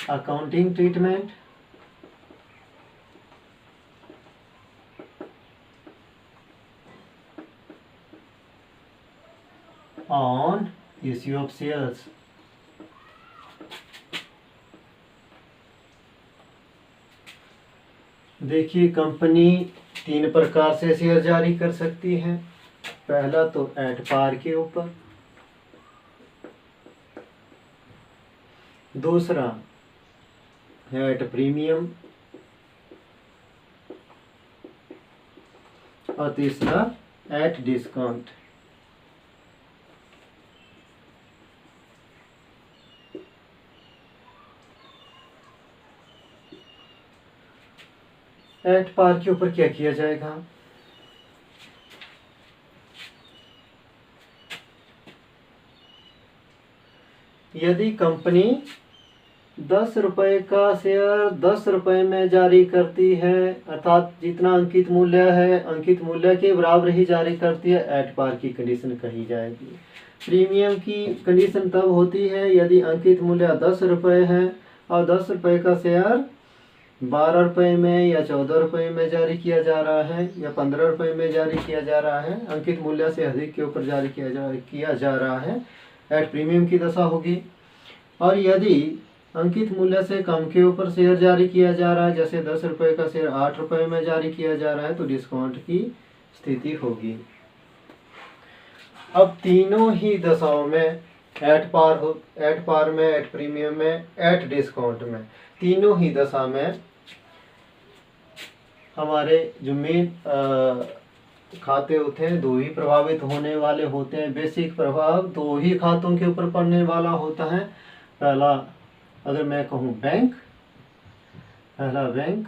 accounting treatment, on issue of shares. देखिए company 3 प्रकार से शेयर जारी कर सकती है। पहला तो एट पार के ऊपर, दूसरा एट प्रीमियम और तीसरा एट डिस्काउंट। एट पार के ऊपर क्या किया जाएगा? यदि कंपनी 10 रुपए का शेयर 10 रुपए में जारी करती है, अर्थात जितना अंकित मूल्य है अंकित मूल्य के बराबर ही जारी करती है, एट पार की कंडीशन कही जाएगी। प्रीमियम की कंडीशन तब होती है यदि अंकित मूल्य 10 रुपए है और 10 रुपए का शेयर 12 रुपए में या 14 रुपए में जारी किया जा रहा है या 15 रुपए में जारी किया जा रहा है, अंकित मूल्य से अधिक के ऊपर जारी किया जा रहा है, एट प्रीमियम की दशा होगी। और यदि अंकित मूल्य से कम के ऊपर शेयर जारी किया जा रहा है, जैसे 10 रुपए का शेयर 8 रुपए में जारी किया जा रहा है, तो डिस्काउंट की स्थिति होगी। अब तीनों ही दशाओं में एट पार में, एट प्रीमियम में, एट डिस्काउंट में, तीनों ही दशा में हमारे जो मेन खाते होते हैं दो ही प्रभावित होने वाले होते हैं। बेसिक प्रभाव दो ही खातों के ऊपर पड़ने वाला होता है। पहला अगर मैं कहूँ बैंक, पहला बैंक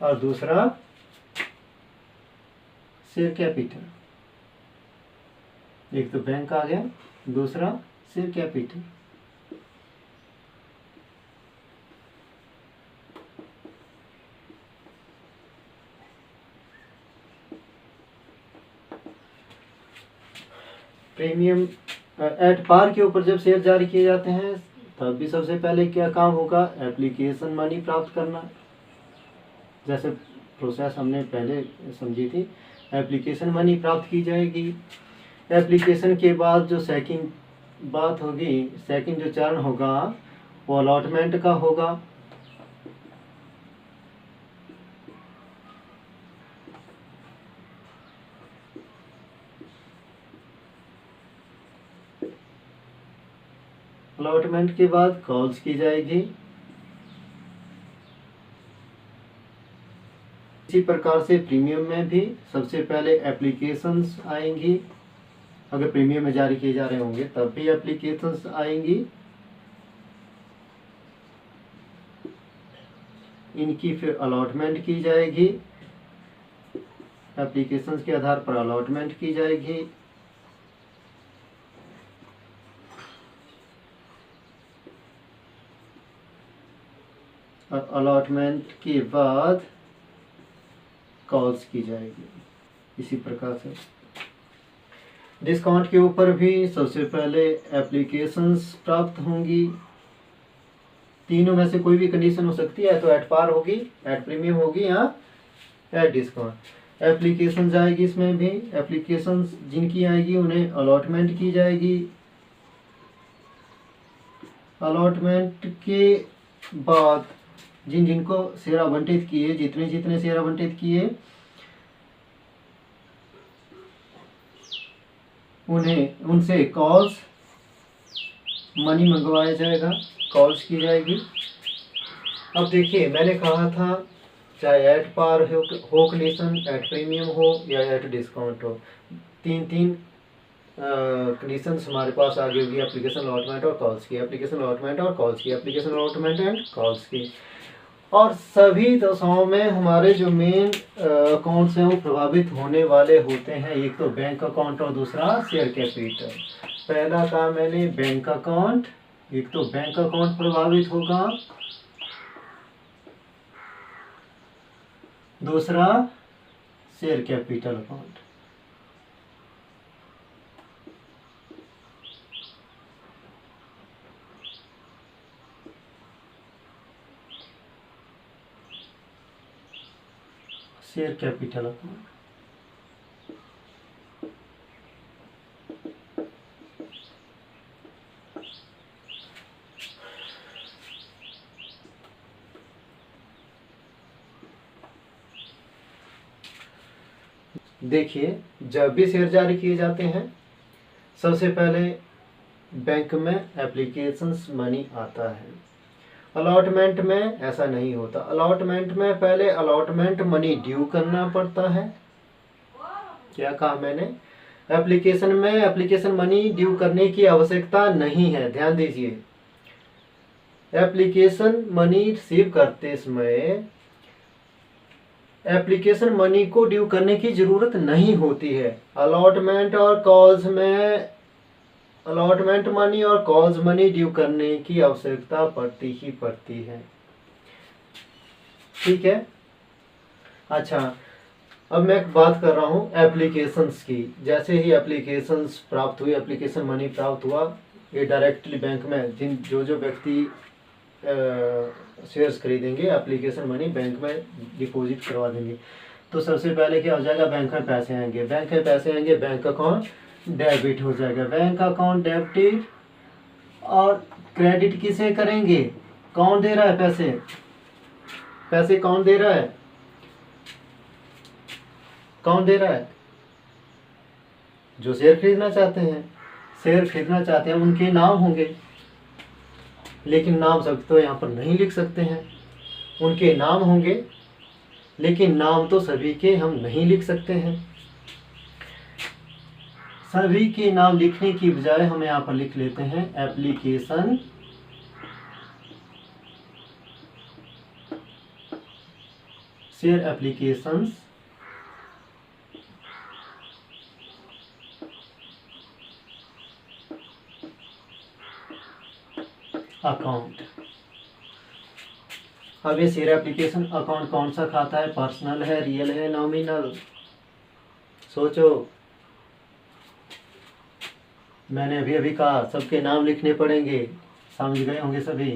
और दूसरा शेयर कैपिटल। एक तो बैंक आ गया, दूसरा share capital. Premium at par के ऊपर जब शेयर जारी किए जाते हैं तब भी सबसे पहले क्या काम होगा? एप्लीकेशन मनी प्राप्त करना। जैसे प्रोसेस हमने पहले समझी थी, एप्लीकेशन मनी प्राप्त की जाएगी। एप्लीकेशन के बाद जो सेकंड बात होगी, सेकंड जो चरण होगा वो अलॉटमेंट का होगा। अलॉटमेंट के बाद कॉल्स की जाएगी। इसी प्रकार से प्रीमियम में भी सबसे पहले एप्लीकेशंस आएंगी। अगर प्रीमियम में जारी किए जा रहे होंगे तब भी एप्लीकेशंस आएंगी। इनकी फिर अलॉटमेंट की जाएगी। एप्लीकेशंस के आधार पर अलॉटमेंट की जाएगी। और अलॉटमेंट के बाद कॉल्स की जाएगी। इसी प्रकार से डिस्काउंट के ऊपर भी सबसे पहले एप्लीकेशंस प्राप्त होंगी। तीनों में से कोई भी कंडीशन हो सकती है, तो एट पार होगी, एट प्रीमियम होगी या एट डिस्काउंट। एप्लीकेशन जाएगी, इसमें भी एप्लीकेशंस जिनकी आएगी उन्हें अलॉटमेंट की जाएगी। अलॉटमेंट के बाद जिनको शेयर आवंटित किए, जितने शेयर आवंटित किए उनसे कॉल्स मनी मंगवाया जाएगा, कॉल्स की जाएगी। अब देखिए मैंने कहा था चाहे एट पार हो कंडीशन, एट प्रीमियम हो या एट डिस्काउंट हो, तीन कंडीशंस हमारे पास आ गई होगी एप्लीकेशन अलॉटमेंट और कॉल्स की, एप्लीकेशन अलॉटमेंट और कॉल्स की, एप्लीकेशन अलॉटमेंट एंड कॉल्स की। और सभी दशाओं में हमारे जो मेन अकाउंट्स हैं वो प्रभावित होने वाले होते हैं। एक तो बैंक अकाउंट और दूसरा शेयर कैपिटल। पहला कहा मैंने बैंक अकाउंट, एक तो बैंक अकाउंट प्रभावित होगा, दूसरा share capital account. Share capital account. देखिए, जब भी शेयर जारी किए जाते हैं सबसे पहले बैंक में एप्लीकेशंस मनी आता है। अलॉटमेंट में ऐसा नहीं होता। अलॉटमेंट में पहले अलॉटमेंट मनी ड्यू करना पड़ता है। क्या कहा मैंने? एप्लीकेशन में एप्लीकेशन मनी ड्यू करने की आवश्यकता नहीं है। ध्यान दीजिए, एप्लीकेशन मनी रिसीव करते समय एप्लीकेशन मनी को ड्यू करने की जरूरत नहीं होती है। अलॉटमेंट और कॉल्स में अलॉटमेंट मनी और कॉल्स मनी ड्यू करने की आवश्यकता पड़ती ही पड़ती है। ठीक है। अच्छा, अब मैं बात कर रहा हूँ एप्लीकेशंस की। जैसे ही एप्लीकेशंस प्राप्त हुई, एप्लीकेशन मनी प्राप्त हुआ, ये डायरेक्टली बैंक में जो व्यक्ति शेयर्स खरीदेंगे एप्लीकेशन मनी बैंक में डिपॉजिट करवा देंगे। तो सबसे पहले क्या हो जाएगा? बैंक में पैसे आएंगे। बैंक में पैसे आएंगे, बैंक अकाउंट डेबिट हो जाएगा। बैंक अकाउंट डेबिट और क्रेडिट किसे करेंगे? कौन दे रहा है पैसे? पैसे कौन दे रहा है? कौन दे रहा है? जो शेयर खरीदना चाहते हैं। शेयर खरीदना चाहते हैं उनके नाम होंगे, लेकिन नाम सब तो यहाँ पर नहीं लिख सकते हैं। उनके नाम होंगे लेकिन नाम तो सभी के हम नहीं लिख सकते हैं। सभी के नाम लिखने की बजाय हम यहाँ पर लिख लेते हैं एप्लीकेशन शेयर एप्लीकेशंस अकाउंट। अब ये शेयर एप्लीकेशन अकाउंट कौन सा खाता है? पर्सनल है, रियल है, नॉमिनल? सोचो। मैंने अभी कहा सबके नाम लिखने पड़ेंगे, समझ गए होंगे सभी।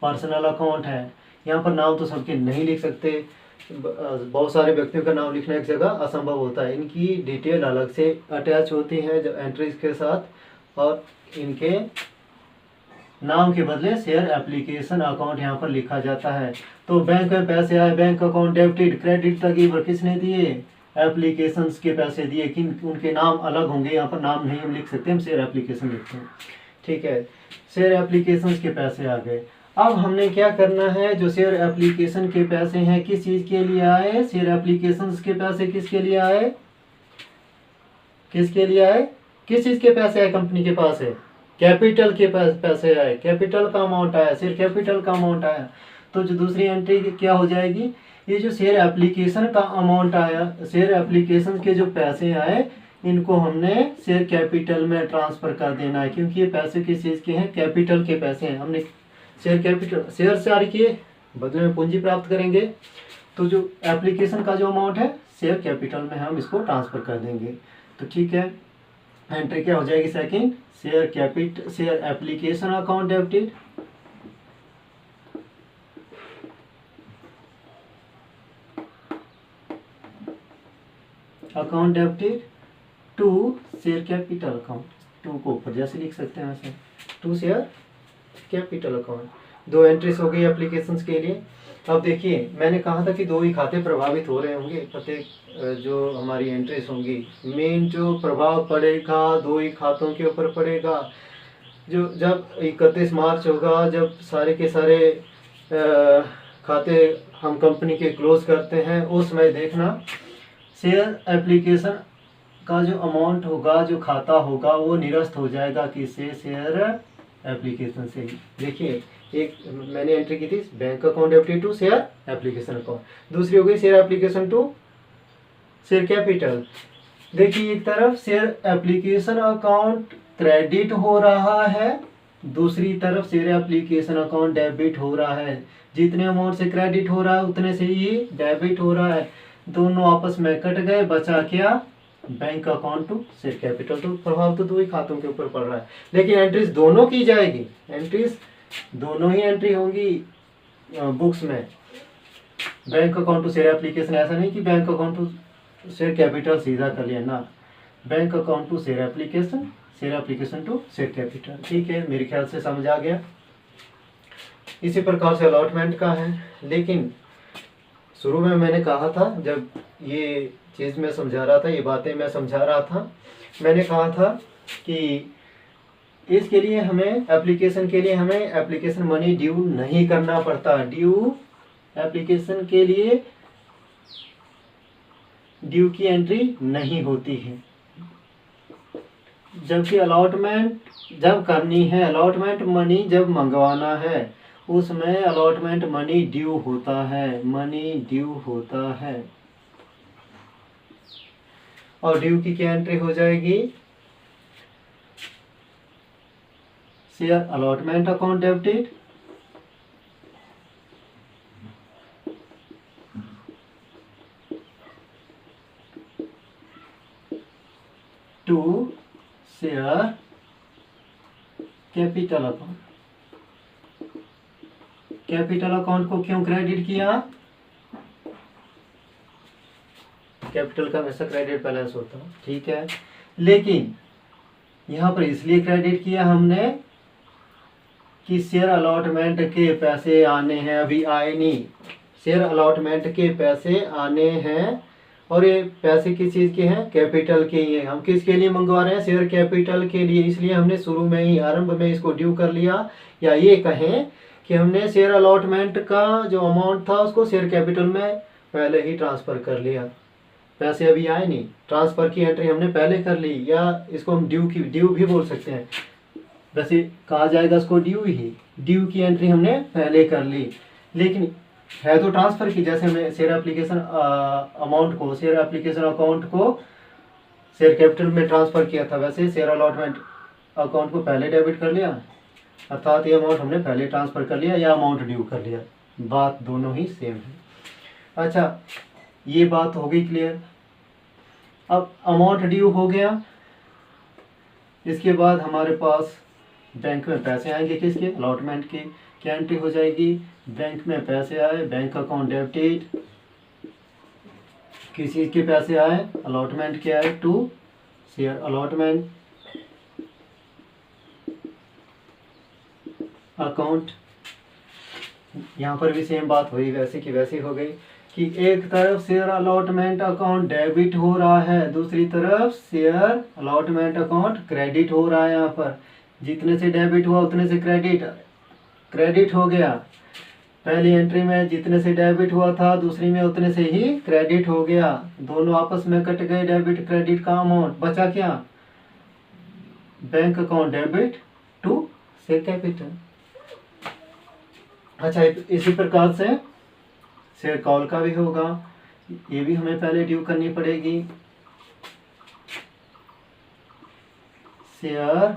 पर्सनल अकाउंट है, यहाँ पर नाम तो सबके नहीं लिख सकते। बहुत सारे व्यक्तियों का नाम लिखना एक जगह असंभव होता है। इनकी डिटेल अलग से अटैच होती है जो एंट्रीज के साथ, और इनके नाम के बदले शेयर एप्लीकेशन अकाउंट यहाँ पर लिखा जाता है। तो बैंक में पैसे आए, बैंक अकाउंट डेबिटेड, क्रेडिट तक किसने दिए? एप्लीकेशंस के पैसे दिए। किन? उनके नाम अलग होंगे, यहाँ पर नाम नहीं हम लिख सकते, हम शेयर एप्लीकेशन लिखते हैं। ठीक है, शेयर एप्लीकेशंस के पैसे आ गए। अब हमने क्या करना है? जो शेयर एप्लीकेशन के पैसे हैं किस चीज के लिए आए? शेयर एप्लीकेशंस के पैसे किसके लिए आए? किसके लिए आए? किस चीज के पैसे आए? कंपनी के पास है कैपिटल के पैसे आए, कैपिटल का अमाउंट आया, शेयर कैपिटल का अमाउंट आया। तो जो दूसरी एंट्री क्या हो जाएगी? ये जो शेयर एप्लीकेशन का अमाउंट आया, शेयर एप्लीकेशन के जो पैसे आए, इनको हमने शेयर कैपिटल में ट्रांसफर कर देना है, क्योंकि ये पैसे किस चीज के हैं? कैपिटल के पैसे हैं। हमने शेयर कैपिटल शेयर जारी किए, बदले में पूंजी प्राप्त करेंगे। तो जो एप्लीकेशन का जो अमाउंट है शेयर कैपिटल में हम इसको ट्रांसफर कर देंगे। तो ठीक है, एंट्री क्या हो जाएगी? Second, share application account debited account debited to share capital account. To को ऊपर जैसे लिख सकते हैं वैसे, टू शेयर कैपिटल अकाउंट। दो एंट्रीज हो गई एप्लीकेशंस के लिए। अब देखिए, मैंने कहा था कि दो ही खाते प्रभावित हो रहे होंगे। प्रत्येक जो हमारी एंट्रीज होंगी, मेन जो प्रभाव पड़ेगा दो ही खातों के ऊपर पड़ेगा। जो जब 31 मार्च होगा, जब सारे के सारे खाते हम कंपनी के क्लोज करते हैं, उस समय देखना शेयर एप्लीकेशन का जो अमाउंट होगा, जो खाता होगा, वो निरस्त हो जाएगा किससे? शेयर एप्लीकेशन से। देखिए, एक मैंने एंट्री की थी bank account debited to share application account, दूसरी हो गई share application to share capital. देखिए, एक तरफ शेयर एप्लीकेशन अकाउंट क्रेडिट हो रहा है, दूसरी तरफ शेयर एप्लीकेशन अकाउंट डेबिट हो रहा है। जितने अमाउंट से क्रेडिट हो रहा है उतने से ही डेबिट हो रहा है। दोनों आपस में कट गए, बचा क्या? Bank account to share capital. तो प्रभाव तो दो ही खातों के ऊपर पड़ रहा है, लेकिन एंट्रीज दोनों की जाएगी। एंट्रीज दोनों ही एंट्री होंगी बुक्स में। Bank account to share application ऐसा नहीं कि bank account to share capital सीधा कर लिया ना, bank account to share application to share capital. ठीक है, मेरे ख्याल से समझ आ गया। इसी प्रकार से अलॉटमेंट का है, लेकिन शुरू में मैंने कहा था, जब ये चीज़ मैं समझा रहा था, ये बातें मैं समझा रहा था, मैंने कहा था कि इसके लिए हमें एप्लीकेशन के लिए हमें एप्लीकेशन मनी ड्यू नहीं करना पड़ता। ड्यू एप्लीकेशन के लिए ड्यू की एंट्री नहीं होती है, जबकि अलॉटमेंट जब करनी है, अलॉटमेंट मनी जब मंगवाना है, उसमें अलॉटमेंट मनी ड्यू होता है, मनी ड्यू होता है। और ड्यू की क्या एंट्री हो जाएगी? Share allotment account debited to share capital account. Capital account को क्यों क्रेडिट किया? कैपिटल का हमेशा क्रेडिट बैलेंस होता है, ठीक है, लेकिन यहाँ पर इसलिए क्रेडिट किया हमने कि शेयर अलॉटमेंट के पैसे आने हैं, अभी आए नहीं, शेयर अलॉटमेंट के पैसे आने हैं, और ये पैसे किस चीज़ के हैं? कैपिटल के ही हैं। हम किसके लिए मंगवा रहे हैं? शेयर कैपिटल के लिए। इसलिए हमने शुरू में ही, आरंभ में इसको ड्यू कर लिया, या ये कहें कि हमने शेयर अलॉटमेंट का जो अमाउंट था उसको शेयर कैपिटल में पहले ही ट्रांसफ़र कर लिया। पैसे अभी आए नहीं, ट्रांसफ़र की एंट्री हमने पहले कर ली, या इसको हम ड्यू भी बोल सकते हैं, वैसे कहा जाएगा इसको ड्यू ही। ड्यू की एंट्री हमने पहले कर ली, लेकिन है तो ट्रांसफ़र की। जैसे हमने शेयर एप्लीकेशन अमाउंट को, शेयर एप्लीकेशन अकाउंट को शेयर कैपिटल में ट्रांसफ़र किया था, वैसे शेयर अलॉटमेंट अकाउंट को पहले डेबिट कर लिया, अर्थात ये अमाउंट हमने पहले ट्रांसफ़र कर लिया, या अमाउंट ड्यू कर लिया, बात दोनों ही सेम है। अच्छा, ये बात हो गई क्लियर। अब अमाउंट ड्यू हो गया, इसके बाद हमारे पास बैंक में पैसे आएंगे, किसके? अलॉटमेंट के। क्या एंट्री हो जाएगी? बैंक में पैसे आए, बैंक अकाउंट डेबिटेड, किस चीज़ के पैसे आए? अलॉटमेंट के आए, टू शेयर अलॉटमेंट अकाउंट। यहाँ पर भी सेम बात हुई, वैसे की वैसी हो गई कि एक तरफ शेयर अलॉटमेंट अकाउंट डेबिट हो रहा है, दूसरी तरफ शेयर अलॉटमेंट अकाउंट क्रेडिट हो रहा है। यहाँ पर जितने से डेबिट हुआ उतने से क्रेडिट हो गया। पहली एंट्री में जितने से डेबिट हुआ था, दूसरी में उतने से ही क्रेडिट हो गया, दोनों आपस में कट गए, डेबिट क्रेडिट का अमाउंट बचा क्या? Bank account debit to share capital. अच्छा, इसी प्रकार से शेयर कॉल का भी होगा, ये भी हमें पहले ड्यू करनी पड़ेगी। Share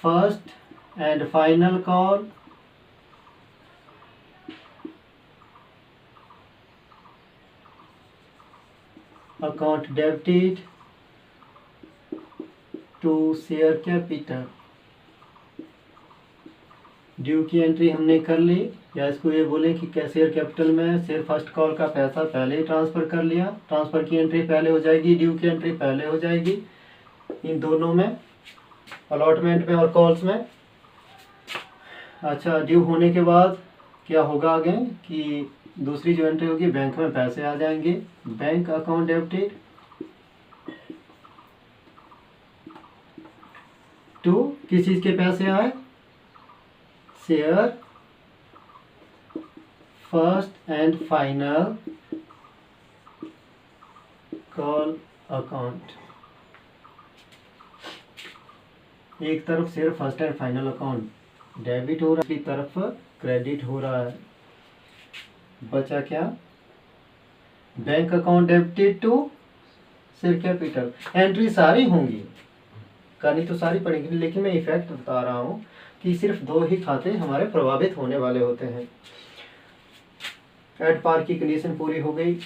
first and final call account debited to share capital. Due की एंट्री हमने कर ली, या इसको ये बोले कि शेयर कैपिटल में शेयर फर्स्ट कॉल का पैसा पहले ही ट्रांसफ़र कर लिया, ट्रांसफ़र की एंट्री पहले हो जाएगी, ड्यू की एंट्री पहले हो जाएगी, इन दोनों में, अलॉटमेंट में और कॉल्स में। अच्छा, ड्यू होने के बाद क्या होगा आगे कि दूसरी जो एंट्री होगी, बैंक में पैसे आ जाएंगे, बैंक अकाउंट डेबिटेड टू किस चीज़ के पैसे आए? Share first and final call account. एक तरफ share first and final account debit हो रहा है, दूसरी तरफ क्रेडिट हो रहा है, बचा क्या? Bank account debited to share capital. Entry सारी होंगी, करनी तो सारी पड़ेगी, लेकिन मैं इफेक्ट बता रहा हूँ कि सिर्फ दो ही खाते हमारे प्रभावित होने वाले होते हैं। एट पार की कंडीशन पूरी हो गई।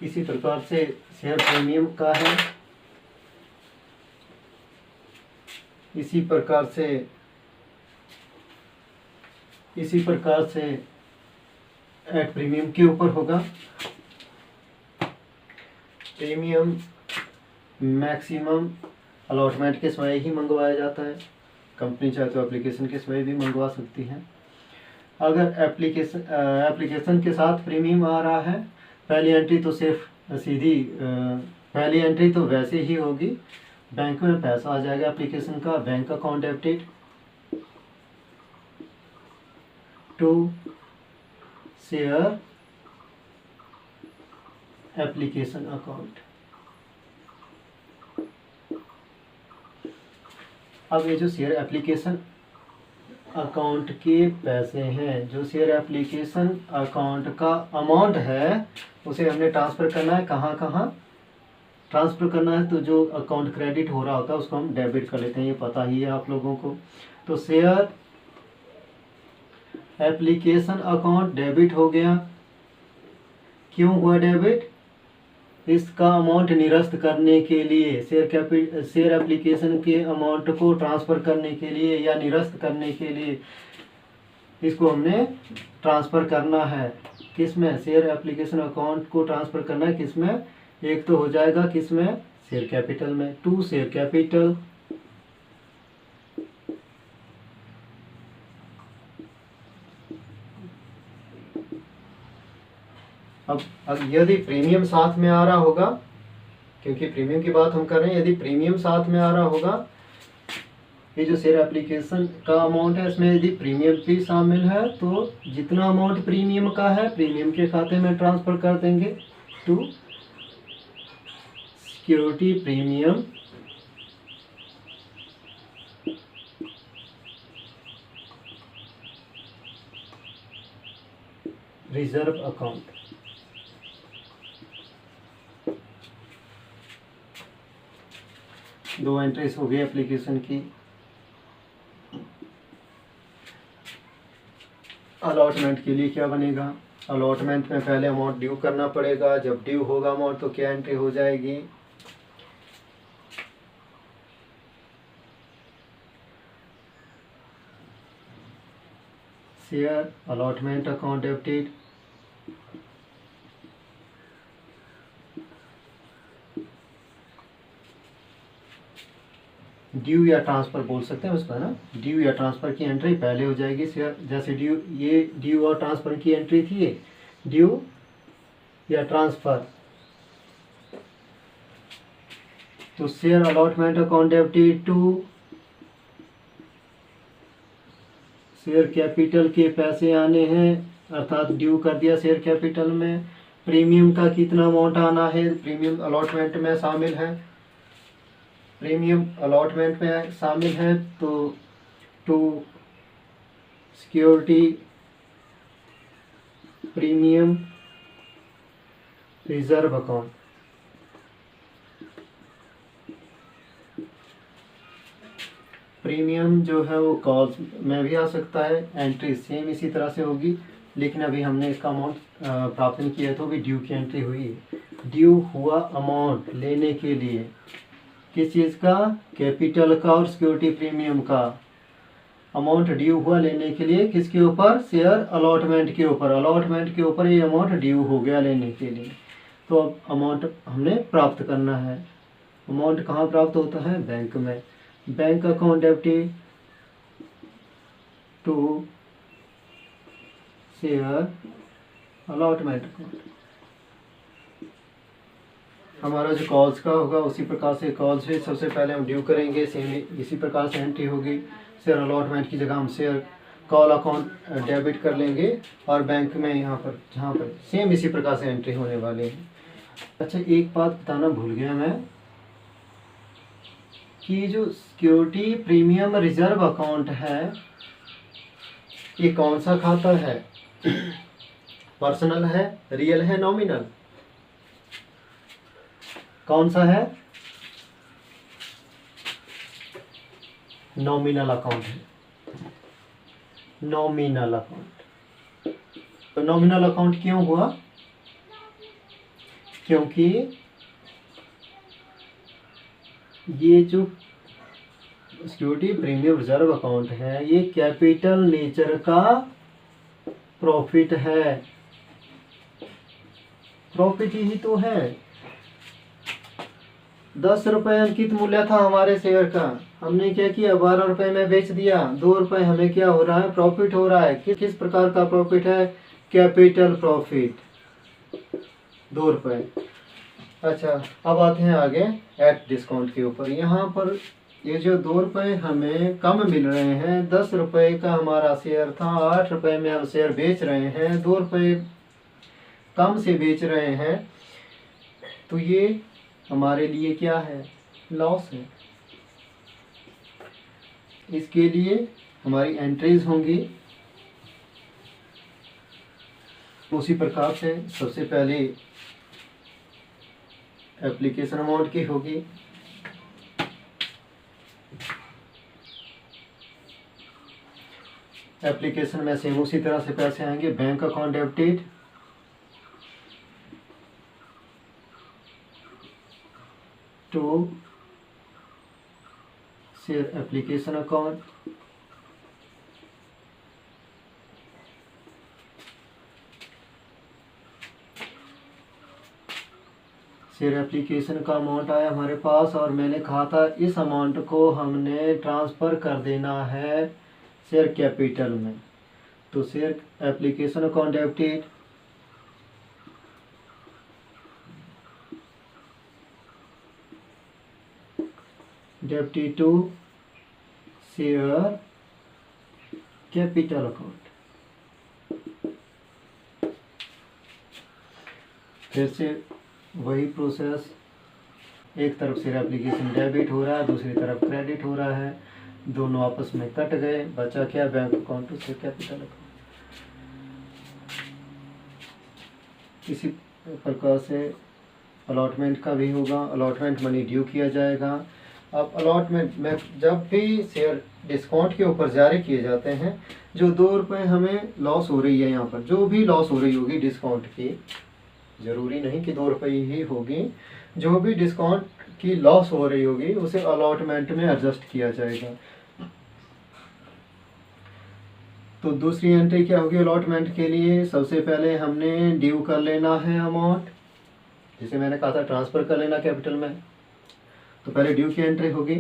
इसी प्रकार से शेयर प्रीमियम का है, इसी प्रकार से एट प्रीमियम के ऊपर होगा। प्रीमियम मैक्सिमम अलॉटमेंट के समय ही मंगवाया जाता है। कंपनी चाहे तो एप्लीकेशन के समय भी मंगवा सकती है। अगर एप्लीकेशन के साथ प्रीमियम आ रहा है, पहली एंट्री तो सिर्फ सीधी पहली एंट्री तो वैसे ही होगी, बैंक में पैसा आ जाएगा एप्लीकेशन का, bank account debited to share application account. अब ये जो शेयर एप्लीकेशन अकाउंट के पैसे हैं, जो शेयर एप्लीकेशन अकाउंट का अमाउंट है, उसे हमने ट्रांसफ़र करना है। कहाँ कहाँ ट्रांसफ़र करना है? तो जो अकाउंट क्रेडिट हो रहा होता है उसको हम डेबिट कर लेते हैं, ये पता ही है आप लोगों को। तो शेयर एप्लीकेशन अकाउंट डेबिट हो गया। क्यों हुआ डेबिट? इसका अमाउंट निरस्त करने के लिए, शेयर एप्लीकेशन के अमाउंट को ट्रांसफ़र करने के लिए या निरस्त करने के लिए इसको हमने ट्रांसफ़र करना है। किस में? शेयर एप्लीकेशन अकाउंट को ट्रांसफ़र करना है। किस में? एक तो हो जाएगा किस में? शेयर कैपिटल में, टू शेयर कैपिटल। अब यदि प्रीमियम साथ में आ रहा होगा, क्योंकि प्रीमियम की बात हम कर रहे हैं, यदि प्रीमियम साथ में आ रहा होगा, ये जो शेयर एप्लीकेशन का अमाउंट है इसमें यदि प्रीमियम भी शामिल है, तो जितना अमाउंट प्रीमियम का है प्रीमियम के खाते में ट्रांसफ़र कर देंगे to security premium reserve account. दो एंट्रीज हो गई एप्लीकेशन की। अलॉटमेंट के लिए क्या बनेगा? अलॉटमेंट में पहले अमाउंट ड्यू करना पड़ेगा। जब ड्यू होगा अमाउंट तो क्या एंट्री हो जाएगी? Share allotment account debited due या ट्रांसफ़र बोल सकते हैं उसका ना। ड्यू या ट्रांसफ़र की एंट्री पहले हो जाएगी। शेयर जैसे ड्यू, ये ड्यू और ट्रांसफ़र की एंट्री थी, ये ड्यू या ट्रांसफ़र। तो share allotment account debited to share capital के पैसे आने हैं, अर्थात ड्यू कर दिया शेयर कैपिटल में। प्रीमियम का कितना अमाउंट आना है? प्रीमियम अलॉटमेंट में शामिल है, प्रीमियम अलॉटमेंट में शामिल है, तो to security premium reserve account. Premium जो है वो कॉल्स में भी आ सकता है, एंट्री सेम इसी तरह से होगी, लेकिन अभी हमने इसका अमाउंट प्राप्त नहीं किया, तो अभी ड्यू की एंट्री हुई है। ड्यू हुआ अमाउंट लेने के लिए, किस चीज़ का? कैपिटल का और सिक्योरिटी प्रीमियम का। अमाउंट ड्यू हुआ लेने के लिए किसके ऊपर? शेयर अलॉटमेंट के ऊपर। अलॉटमेंट के ऊपर ये अमाउंट ड्यू हो गया लेने के लिए, तो अब अमाउंट हमने प्राप्त करना है। अमाउंट कहाँ प्राप्त होता है? बैंक में। Bank account debited to share allotment account. हमारा जो कॉल्स का होगा उसी प्रकार से कॉल्स भी सबसे पहले हम ड्यू करेंगे, सेम इसी प्रकार से एंट्री होगी। शेयर अलॉटमेंट की जगह हम शेयर कॉल अकाउंट डेबिट कर लेंगे, और बैंक में यहाँ पर जहाँ पर सेम इसी प्रकार से एंट्री होने वाली है। अच्छा, एक बात बताना भूल गया मैं, कि जो सिक्योरिटी प्रीमियम रिजर्व अकाउंट है, ये कौन सा खाता है? पर्सनल है, रियल है, नॉमिनल? कौन सा है? नॉमिनल अकाउंट है, नॉमिनल अकाउंट। तो नॉमिनल अकाउंट क्यों हुआ? क्योंकि ये जो सिक्योरिटी प्रीमियम रिजर्व अकाउंट है, ये कैपिटल नेचर का प्रॉफिट है, प्रॉफिट ही तो है। 10 रुपये अंकित मूल्य था हमारे शेयर का, हमने क्या किया 12 रुपये में बेच दिया, 2 रुपये हमें क्या हो रहा है, प्रॉफिट हो रहा है। किस प्रकार का प्रॉफिट है, कैपिटल प्रॉफिट, 2 रुपये। अच्छा, अब आते हैं आगे एट डिस्काउंट के ऊपर। यहाँ पर ये जो 2 रुपये हमें कम मिल रहे हैं, 10 रुपये का हमारा शेयर था, 8 रुपये में हम शेयर बेच रहे हैं, 2 रुपये कम से बेच रहे हैं, तो ये हमारे लिए क्या है, लॉस है। इसके लिए हमारी एंट्रीज होंगी उसी प्रकार से। सबसे पहले एप्लीकेशन अमाउंट की होगी, एप्लीकेशन में सेम उसी तरह से पैसे आएंगे। Bank account debited, to share application account, share application का अमाउंट आया हमारे पास और मैंने कहा था इस अमाउंट को हमने ट्रांसफ़र कर देना है शेयर कैपिटल में। तो share application account debited, debited to share capital account. फिर से वही प्रोसेस, एक तरफ शेयर एप्लीकेशन डेबिट हो रहा है, दूसरी तरफ क्रेडिट हो रहा है, दोनों आपस में कट गए, बचा क्या, bank account to share capital account. इसी प्रकार से अलॉटमेंट का भी होगा, अलॉटमेंट मनी ड्यू किया जाएगा। अब अलॉटमेंट में जब भी शेयर डिस्काउंट के ऊपर जारी किए जाते हैं, जो 2 रुपये हमें लॉस हो रही है, यहाँ पर जो भी लॉस हो रही होगी डिस्काउंट की, ज़रूरी नहीं कि 2 रुपये ही होगी, जो भी डिस्काउंट की लॉस हो रही होगी उसे अलॉटमेंट में एडजस्ट किया जाएगा। तो दूसरी एंट्री क्या होगी अलॉटमेंट के लिए, सबसे पहले हमने ड्यू कर लेना है अमाउंट, जिसे मैंने कहा था ट्रांसफ़र कर लेना कैपिटल में। तो पहले ड्यू की एंट्री होगी,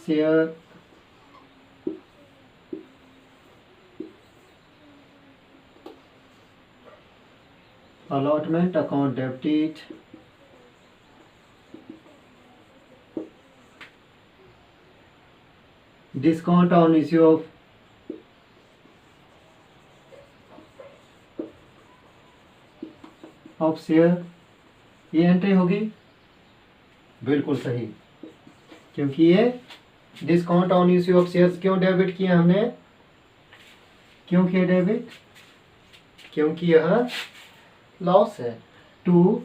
share allotment account debited, discount on issue of share, ये एंट्री होगी, बिल्कुल सही, क्योंकि ये discount on issue of shares क्यों डेबिट किया हमने, क्यों किया डेबिट, क्योंकि यह लॉस है, टू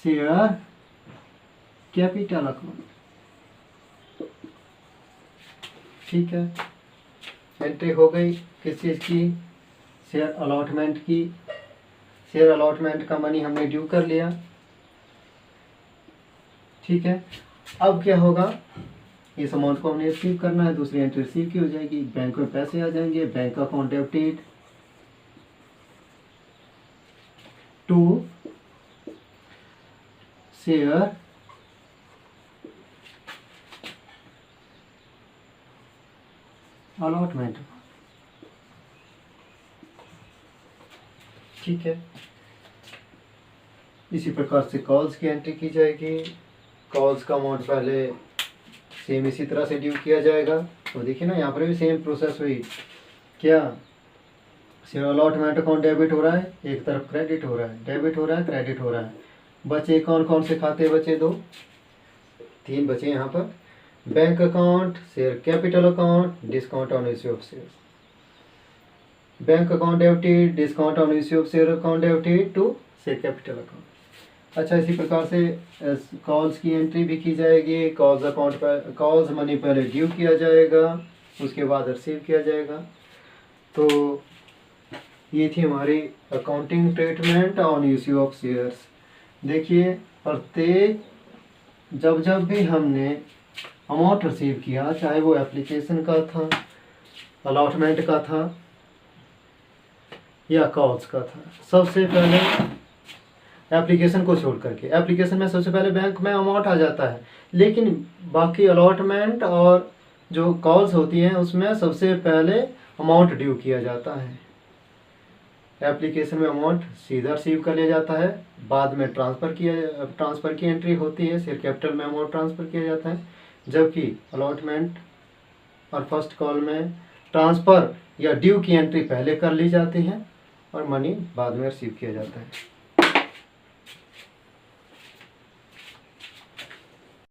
शेयर कैपिटल अकाउंट। ठीक है, एंट्री हो गई किस चीज़ की, शेयर अलॉटमेंट की। शेयर अलॉटमेंट का मनी हमने ड्यू कर लिया। ठीक है, अब क्या होगा, इस अमाउंट को हमने रिसीव करना है, दूसरी एंट्री रिसीव की हो जाएगी, बैंक में पैसे आ जाएंगे, bank account debited to share allotment. ठीक है, इसी प्रकार से कॉल्स की एंट्री की जाएगी। कॉल्स का अमाउंट पहले सेम इसी तरह से ड्यू किया जाएगा। तो देखिए ना, यहाँ पर भी सेम प्रोसेस हुई, क्या शेयर अलॉटमेंट अकाउंट डेबिट हो रहा है, एक तरफ क्रेडिट हो रहा है, डेबिट हो रहा है, क्रेडिट हो रहा है। बचे कौन कौन से खाते बचे, 2 3 बचे यहाँ पर, bank account, share capital account, discount on issue of share. Bank account debited, discount on issue of share account debited to share capital account. अच्छा, इसी प्रकार से कॉल्स की एंट्री भी की जाएगी। कॉल्स अकाउंट पर कॉल्स मनी पहले ड्यू किया जाएगा, उसके बाद रिसीव किया जाएगा। तो ये थी हमारी accounting treatment on issue of shares. देखिए प्रत्येक जब जब भी हमने अमाउंट रिसीव किया, चाहे वो एप्लीकेशन का था, अलॉटमेंट का था या कॉल्स का था, सबसे पहले एप्लीकेशन को छोड़ करके, एप्लीकेशन में सबसे पहले बैंक में अमाउंट आ जाता है, लेकिन बाकी अलॉटमेंट और जो कॉल्स होती हैं उसमें सबसे पहले अमाउंट ड्यू किया जाता है। एप्लीकेशन में अमाउंट सीधा रिसीव कर लिया जाता है, बाद में ट्रांसफ़र की एंट्री होती है, शेयर कैपिटल में अमाउंट ट्रांसफ़र किया जाता है, जबकि अलॉटमेंट और फर्स्ट कॉल में ट्रांसफ़र या ड्यू की एंट्री पहले कर ली जाती है और मनी बाद में रिसीव किया जाता है।